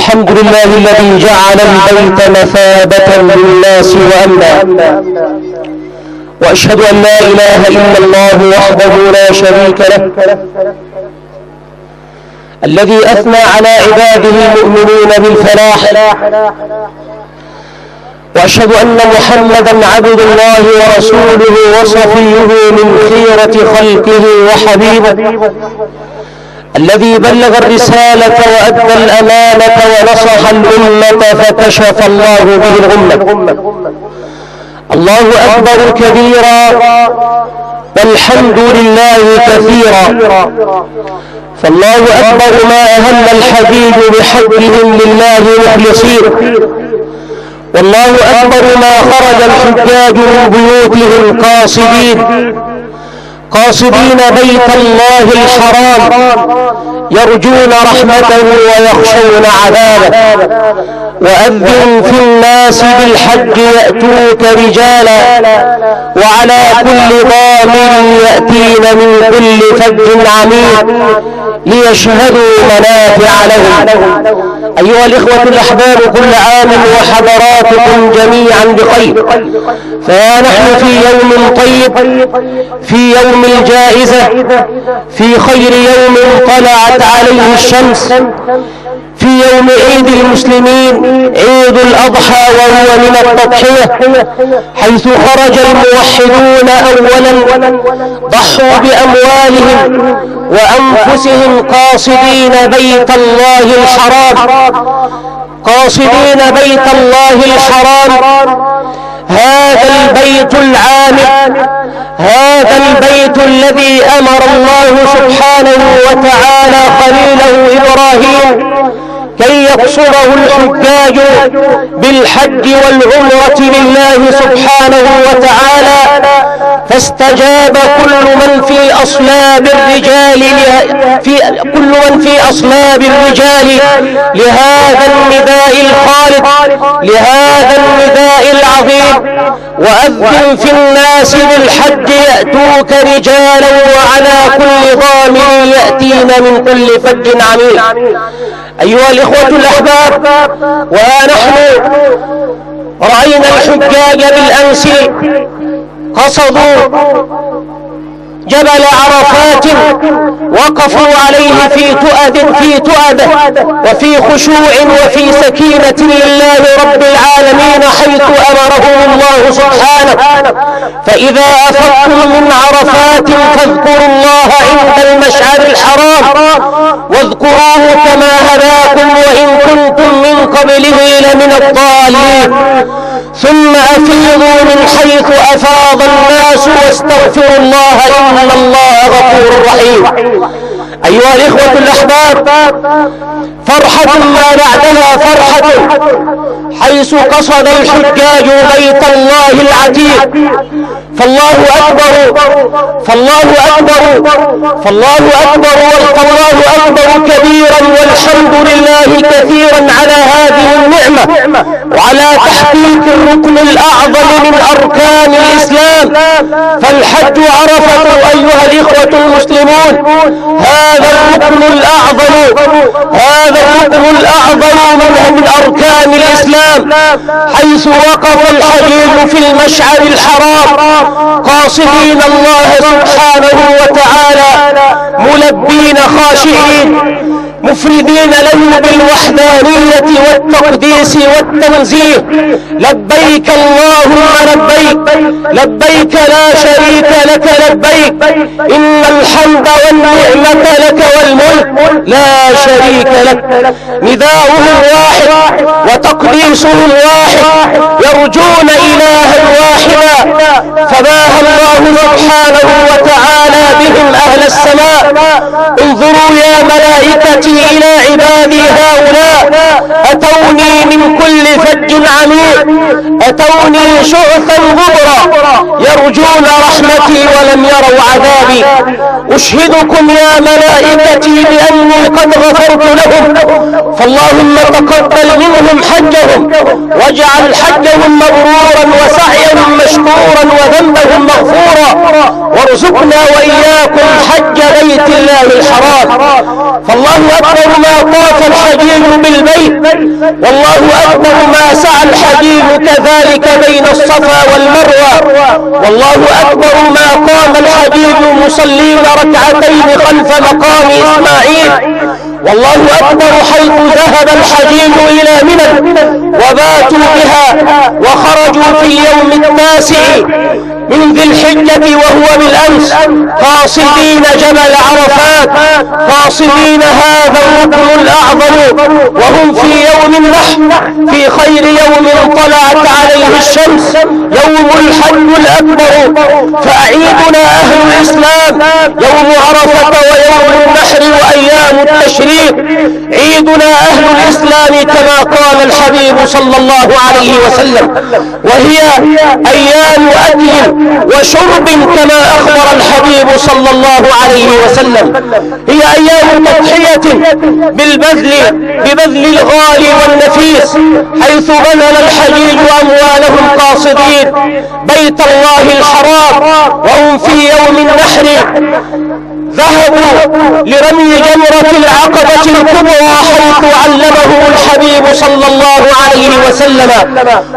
الحمد لله الذي جعل البيت مثابة للناس وأمنا، وأشهد أن لا إله إلا الله وحده لا شريك له، الذي أثنى على عباده المؤمنين بالفلاح، وأشهد أن محمدا عبد الله ورسوله وصفيه من خيرة خلقه وحبيبه، الذي بلغ الرسالة وأدى الأمانة ونصح الأمة فكشف الله به الغمة. الله أكبر كبيرا والحمد لله كثيرا، فالله أكبر ما أهل الحبيب بحقهم لله مخلصين، والله أكبر ما خرج الحجاج من بيوتهم قاصدين بيت الله الحرام، يرجون رحمته ويخشون عذابه. وأذن في الناس بالحج يأتوك رجالا وعلى كل ضامر يأتين من كل فج عميق ليشهدوا منافع لهم. أيها الإخوة الأحباب، كل عام وحضراتكم جميعا بخير، فنحن في يوم طيب، في يوم الجائزة، في خير يوم طلعت عليه الشمس، في يوم عيد المسلمين، عيد الأضحى، وهو من التضحية، حيث خرج الموحدون أولا ضحوا بأموالهم وأنفسهم قاصدين بيت الله الحرام، هذا البيت العامر، هذا البيت الذي أمر الله سبحانه وتعالى خليله إبراهيم كي يقصده الحجاج بالحج والعمرة لله سبحانه وتعالى، فاستجاب كل من في أصلاب الرجال لهذا النداء الخالد، لهذا النداء العظيم. وأذن في الناس بالحج يأتوك رجالا وعلى كل ضامر يأتين من كل فج عميق. أيها الإخوة الأحباب، ونحن رأينا الحجاج بالأمس قصدوا جبل عرفات، وقفوا عليه في تؤدة وفي خشوع وفي سكينة لله رب العالمين، حيث أمرهم الله سبحانه: فإذا أفضتم من عرفات فاذكروا الله عند المشعر الحرام واذكروه كما هداكم وإن كنتم من قبله لمن الضالين، ثم أفيضوا من حيث أفاض الناس واستغفروا الله إن الله غفور رحيم. أيها الإخوة الأحباب، فرحة ما بعدها فرحة، حيث قصد الحجاج بيت الله العتيق، فالله أكبر كبيرا، والحمد لله كثيرا على هذه النعمة وعلى تحقيق الركن الأعظم من أركان الإسلام، فالحج عرفة أيها الإخوة المسلمون، هذا الركن الأعظم من أركان الإسلام، حيث وقف الحجيج في المشعر الحرام قاصدين الله سبحانه وتعالى، ملبين خاشعين، مفردين له بالوحدانية والتقديس والتنزيه: لبيك اللهم لبيك لا شريك لك لبيك، إن الحمد والنعمة لك والملك لا شريك لك. نداؤهم واحد وتقديسهم واحد، يرجون إلها واحدا، فباهى الله سبحانه وتعالى بهم أهل السماء: انظروا يا ملائكتي إلى عبادي هؤلاء، أتوني من كل فج عميق، أتوني شعثا غبرا، يرجون رحمتي ولم يروا عذابي. أشهدكم يا ملائكتي بأني قد غفرت لهم فاللهم تقبل منهم حجهم واجعل حجهم مبرورا وسعيهم مشكورا وذنبهم مغفورا، وارزقنا وإياكم حج بيت الله الحرام. فالله أكبر ما طاف الحجيج بالبيت، والله أكبر ما سعى الحجيج كذلك بين الصفا والمروة، والله أكبر ما قام الحجيج مصلين ركعتين خلف مقام إسماعيل، والله أكبر حيث ذهب الحجيج إلى منى وباتوا بها وخرجوا في اليوم التاسع من ذي الحجة وهو بالأمس قاصدين جبل عرفات، قاصدين هذا الركن الأعظم، وهم في يوم النحر في خير يوم طلعت عليه الشمس، يوم الحج الأكبر. فأعيدنا أهل الإسلام يوم عرفة ويوم النحر وأيام التشريق، عيدنا أهل الإسلام كما قال الحبيب صلى الله عليه وسلم، وهي أيام أكل وشرب كما أخبر الحبيب صلى الله عليه وسلم، هي أيام تضحية ببذل الغالي والنفيس، حيث بذل الحجيج أموالهم قاصدين بيت الله الحرام، وهم في يوم النحر ذهبوا لرمي جمرة العقبة الكبرى، حيث علمه الحبيب صلى الله عليه وسلم: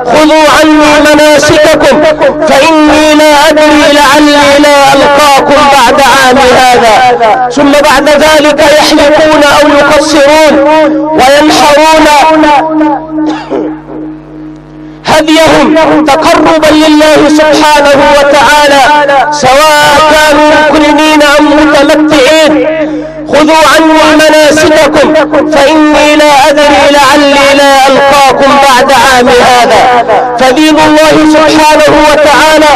خذوا عني مناسككم فإني لا أدري لعلي لا ألقاكم بعد عام هذا. ثم بعد ذلك يحلقون أو يقصرون وينحرون هديهم تقربا لله سبحانه وتعالى، سواء كانوا مقرنين أم متمتعين. خذوا عني مناسككم فإني لا أدري لعلي لا ألقاكم بعد عام هذا. فدين الله سبحانه وتعالى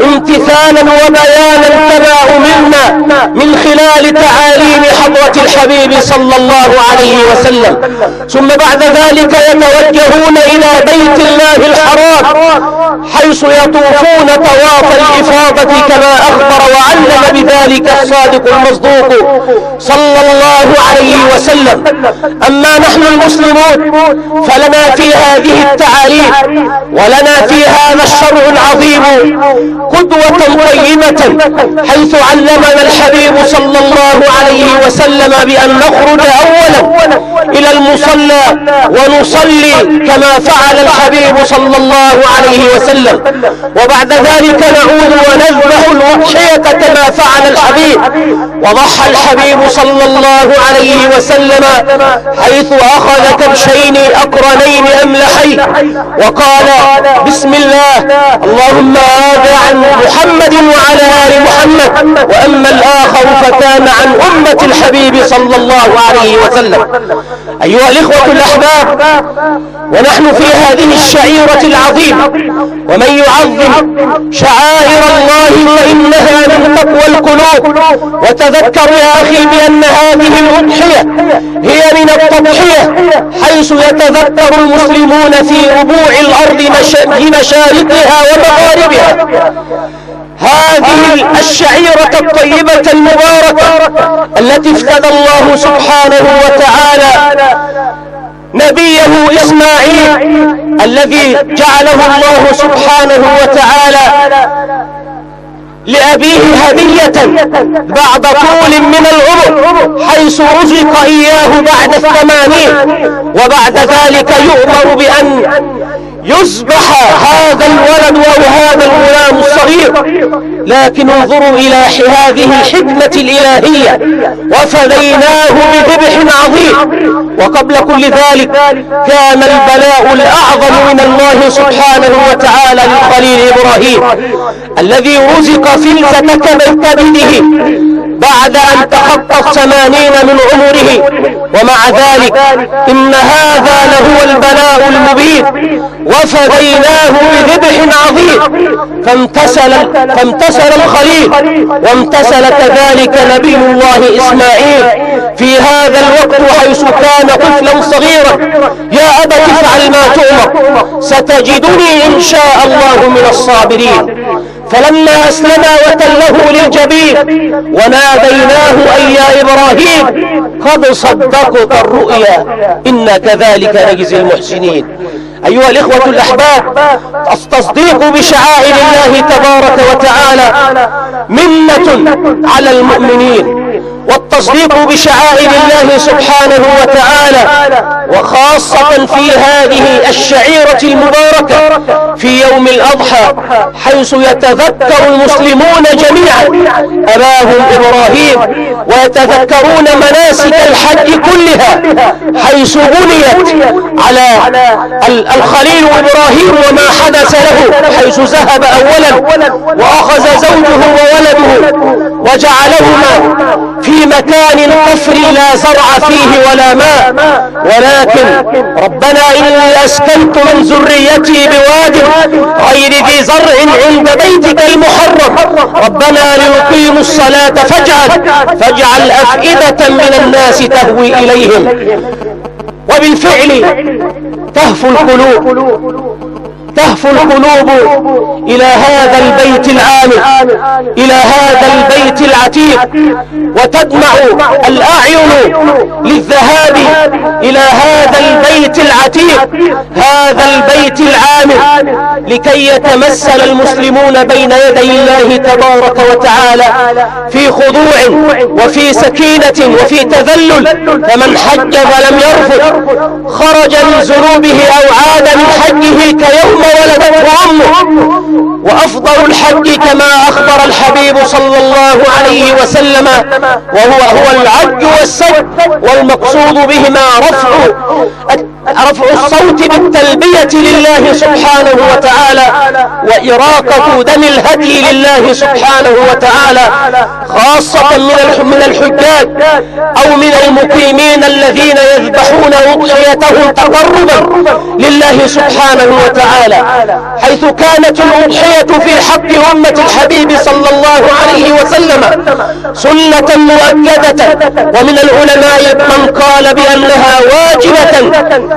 امتثالا وبيانا كما أمرنا من خلال تعاليم حضرة الحبيب صلى الله عليه وسلم. ثم بعد ذلك يتوجهون إلى بيت الله الحرام، حيث يطوفون طواف الإفاضة كما أخبر وعلم بذلك الصادق المصدوق صلى الله عليه وسلم. أما نحن المسلمون فلنا في هذه التعاليم ولنا في هذا الشرع العظيم قدوة طيبة، حيث علمنا الحبيب صلى الله عليه وسلم بأن نخرج أولا إلى المصلى ونصلي كما فعل الحبيب صلى الله عليه وسلم، وبعد ذلك نعود ونذبح الأضحية كما فعل الحبيب. وضحى الحبيب صلى الله عليه وسلم حيث أخذ كبشين أقرنين أملحين وقال: بسم الله، اللهم هذا عن محمد وعلى آل محمد، وأما الآخر فكان عن أمة الحبيب صلى الله عليه وسلم. أيها الإخوة الأحباب، ونحن في هذه الشعيرة العظيمة، ومن يعظم شعائر الله فإنها من تقوى القلوب. وتذكر يا أخي بأن هذه الأضحية هي من التضحية، حيث يتذكر المسلمون في ربوع الأرض بمشارقها ومغاربها هذه الشعيرة الطيبة المباركة التي افتدى الله سبحانه وتعالى نبيه إسماعيل، الذي جعله الله سبحانه وتعالى لأبيه هدية بعد طول من العمر، حيث رزق إياه بعد 80، وبعد ذلك يؤمر بأن يذبح هذا الولد أو هذا الغلام الصغير. لكن انظروا إلى هذه الحكمة الإلهية: وفديناه بذبح عظيم. وقبل كل ذلك كان البلاء الأعظم من الله سبحانه وتعالى للخليل إبراهيم، الذي رزق فلذة كبده بعد أن تخطى 80 من عمره، ومع ذلك إن هذا لهو البلاء المبين. وفديناه بذبح عظيم، فامتثل الخليل، وامتثل كذلك نبي الله إسماعيل في هذا الوقت حيث كان طفلا صغيرا: يا أبت افعل ما تؤمر ستجدني إن شاء الله من الصابرين. فلما أسلما وتله للجبين وناديناه أي يا إبراهيم، قد صدقت الرؤيا إنا كذلك نجزي المحسنين. أيها الإخوة الأحباب، التصديق بشعائر الله تبارك وتعالى منة على المؤمنين، والتصديق بشعائر الله سبحانه وتعالى وخاصة في هذه الشعيرة المباركة في يوم الأضحى، حيث يتذكر المسلمون جميعا أباهم إبراهيم ويتذكرون مناسك الحج كلها، حيث بنيت على الخليل إبراهيم وما حدث له، حيث ذهب أولا وأخذ زوجه وولده وجعلهما في مكان قفر لا زرع فيه ولا ماء، ولكن ربنا إني أسكنت من ذريتي بواد غير ذي زرع عند بيتك المحرم ربنا ليقيموا الصلاة فاجعل أفئدة من الناس تهوي إليهم. وبالفعل تهفو القلوب إلى هذا البيت العامر، إلى هذا البيت العتيق، وتدمع الأعين للذهاب إلى هذا البيت العتيق، هذا البيت العامر، لكي يتمثل المسلمون بين يدي الله تبارك وتعالى في خضوع وفي سكينة وفي تذلل. فمن حج فلم يرفث خرج من ذنوبه أو عاد من حجه كيوم ولدته أمه. وأفضل الحج كما أخبر الحبيب صلى الله عليه وسلم وهو العج والسد، والمقصود بهما رفع الصوت بالتلبية لله سبحانه وتعالى، وإراقة دم الهدي لله سبحانه وتعالى، خاصة من الحجاج أو من المقيمين الذين يذبحون أضحيتهم تقربا لله سبحانه وتعالى، حيث كانت الأضحية في حق أمة الحبيب صلى الله عليه وسلم سنة مؤكدة، ومن العلماء من قال بأنها واجبة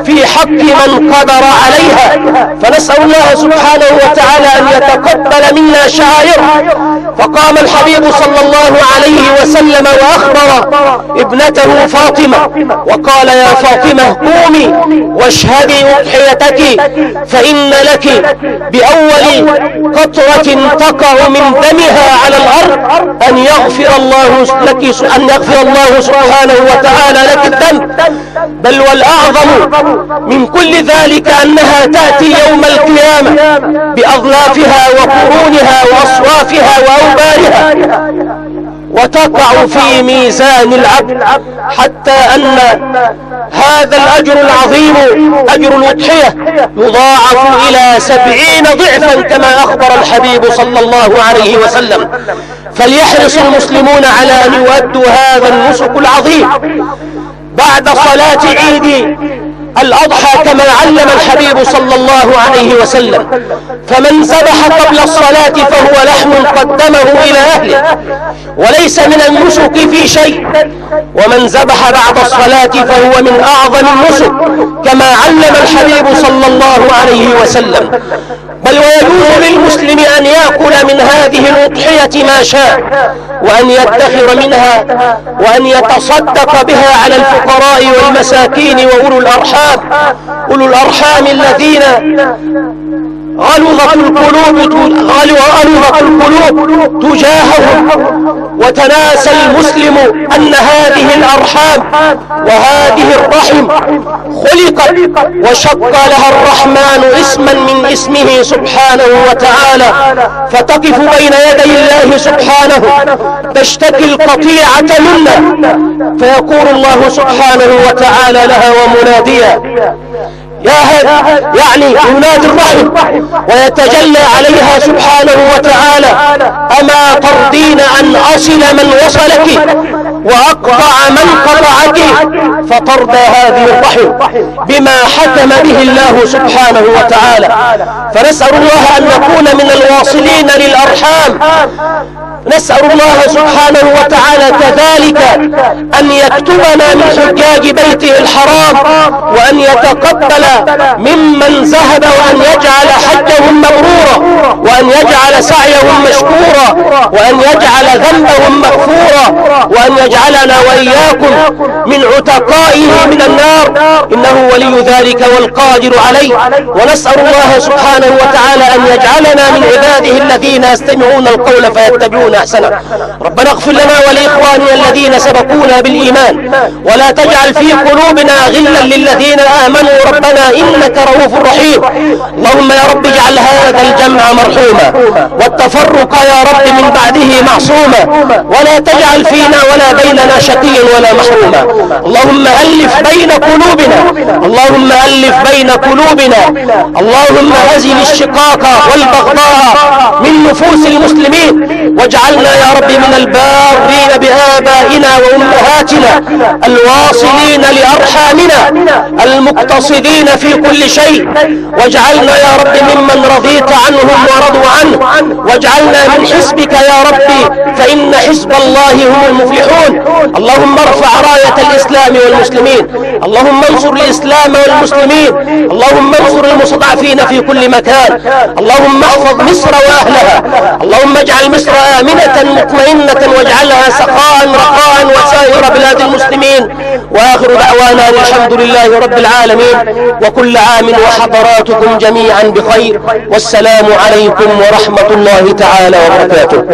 في حق من قدر عليها. فنسأل الله سبحانه وتعالى أن يتقبل منا شعائره. فقام الحبيب صلى الله عليه وسلم وأخبر ابنته فاطمة وقال: يا فاطمة قومي واشهدي أضحيتك، فإن لك بأول قطرة تقع من دمها على الأرض أن يغفر الله سبحانه وتعالى لك الذنب. بل والأعظم من كل ذلك أنها تأتي يوم القيامة بأظلافها وقرونها وأصوافها وأوبارها، وتقع في ميزان العبد، حتى أن هذا الأجر العظيم أجر الأضحية يضاعف إلى 70 ضعفا كما أخبر الحبيب صلى الله عليه وسلم. فليحرص المسلمون على أن يؤدوا هذا النسك العظيم بعد صلاة عيد الأضحى كما علم الحبيب صلى الله عليه وسلم. فمن ذبح قبل الصلاة فهو لحم قدمه إلى أهله وليس من النسك في شيء، ومن ذبح بعد الصلاة فهو من أعظم النسك كما علم الحبيب صلى الله عليه وسلم. بل ويجوز للمسلم أن يأكل من هذه الأضحية ما شاء، وأن يدخر منها، وأن يتصدق بها على الفقراء والمساكين وأولو الأرحام الذين غلظت القلوب تجاههم. وتناسى المسلم أن هذه الأرحام وهذه الرحم خلقت وشق لها الرحمن اسما من اسمه سبحانه وتعالى، فتقف بين يدي الله سبحانه تشتكي القطيعة منا، فيقول الله سبحانه وتعالى لها ومناديا يعني ينادي الرحم ويتجلى عليها سبحانه وتعالى: أما ترضين أن أصل من وصلك وأقطع من قطعك؟ فترضى هذه الرحم بما حكم به الله سبحانه وتعالى. فنسأل الله أن نكون من الواصلين للأرحام، نسأل الله سبحانه وتعالى كذلك أن يكتبنا من حجاج بيته الحرام، وأن يتقبل ممن ذهب، وأن يجعل حجهم مبرورا، وأن يجعل سعيهم مشكورا، وأن يجعل ذنبهم مغفورا، وأن يجعلنا وإياكم من عتقائه من النار، إنه ولي ذلك والقادر عليه. ونسأل الله سبحانه وتعالى أن يجعلنا من عباده الذين يستمعون القول فيتبعون أحسنه. ربنا اغفر لنا ولإخواننا الذين سبقونا بالإيمان، ولا تجعل في قلوبنا غلا للذين آمنوا ربنا إنك رؤوف رحيم. اللهم يا رب اجعل هذا الجمع مرحوما، والتفرق يا رب من بعده معصوما، ولا تجعل فينا ولا بيننا شقيا ولا محروما. اللهم ألف بين قلوبنا، اللهم ألف بين قلوبنا، اللهم أزل الشقاق والبغضاء من نفوس المسلمين، واجعلنا يا رب من البارين بآبائنا وأمهاتنا، الواصلين لأرحامنا، المقتصدين في كل شيء، واجعلنا يا رب ممن رضيت عنهم ورضوا عنه، واجعلنا من حزبك يا ربي، فإن حزب الله هم المفلحون. اللهم ارفع راية الإسلام والمسلمين، اللهم انصر الإسلام والمسلمين، اللهم انصر المستضعفين في كل مكان، اللهم احفظ مصر وأهلها، اللهم اجعل مصر آمنة مطمئنة، واجعلها سخاء رخاء وسائر بلاد المسلمين. وآخر دعوانا الحمد لله رب العالمين، وكل عام وحضراتكم جميعا بخير، والسلام عليكم ورحمة الله تعالى وبركاته.